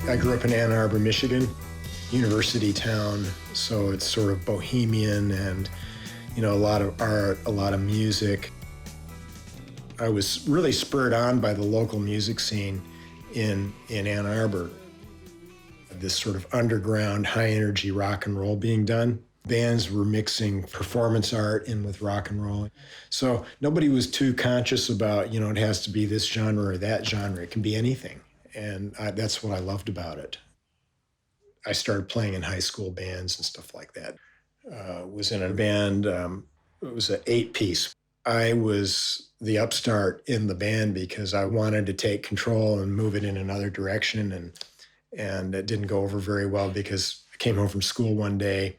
I grew up in Ann Arbor, Michigan, university town, so it's sort of bohemian and, a lot of art, a lot of music. I was really spurred on by the local music scene in Ann Arbor. This sort of underground, high-energy rock and roll being done. Bands were mixing performance art in with rock and roll. So nobody was too conscious about, it has to be this genre or that genre. It can be anything. And that's what I loved about it. I started playing in high school bands and stuff like that. Was in a band, it was an 8-piece. I was the upstart in the band because I wanted to take control and move it in another direction, and it didn't go over very well because I came home from school one day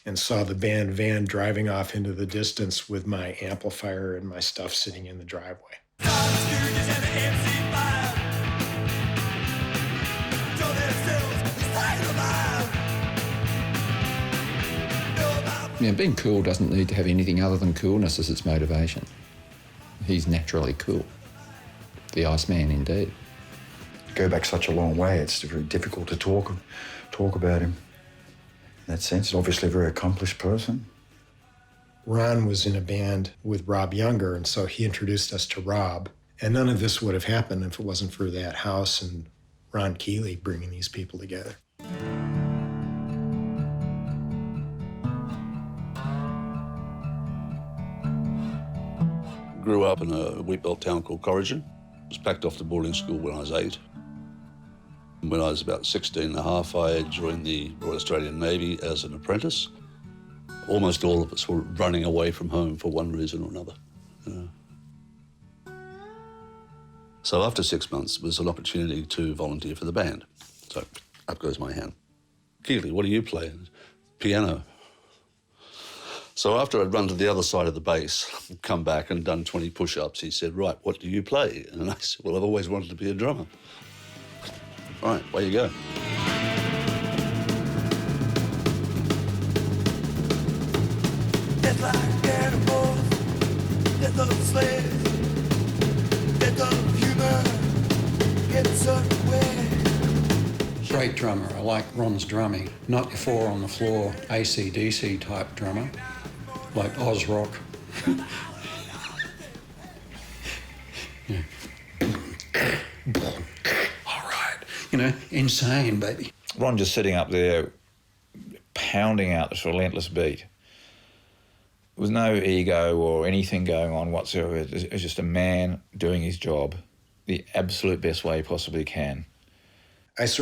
and saw the band van driving off into the distance with my amplifier and my stuff sitting in the driveway. Yeah, being cool doesn't need to have anything other than coolness as its motivation. He's naturally cool. The Iceman, indeed. Go back such a long way, it's very difficult to talk about him. In that sense, obviously a very accomplished person. Ron was in a band with Rob Younger, and so he introduced us to Rob. And none of this would have happened if it wasn't for that house and Ron Keeley bringing these people together. Grew up in a wheatbelt town called Corrigan. Was packed off to boarding school when I was 8. When I was about 16 and a half, I joined the Royal Australian Navy as an apprentice. Almost all of us were running away from home for one reason or another. So after 6 months, there was an opportunity to volunteer for the band. So up goes my hand. Keeley, what do you play? Piano. So after I'd run to the other side of the base, come back and done 20 push-ups, he said, right, what do you play? And I said, well, I've always wanted to be a drummer. Right, away you go. Great drummer. I like Ron's drumming. Not your four on the floor, AC/DC type drummer, like Oz Rock. Yeah. All right. Insane, baby. Ron just sitting up there, pounding out this relentless beat. There was no ego or anything going on whatsoever. It was just a man doing his job the absolute best way he possibly can. I sort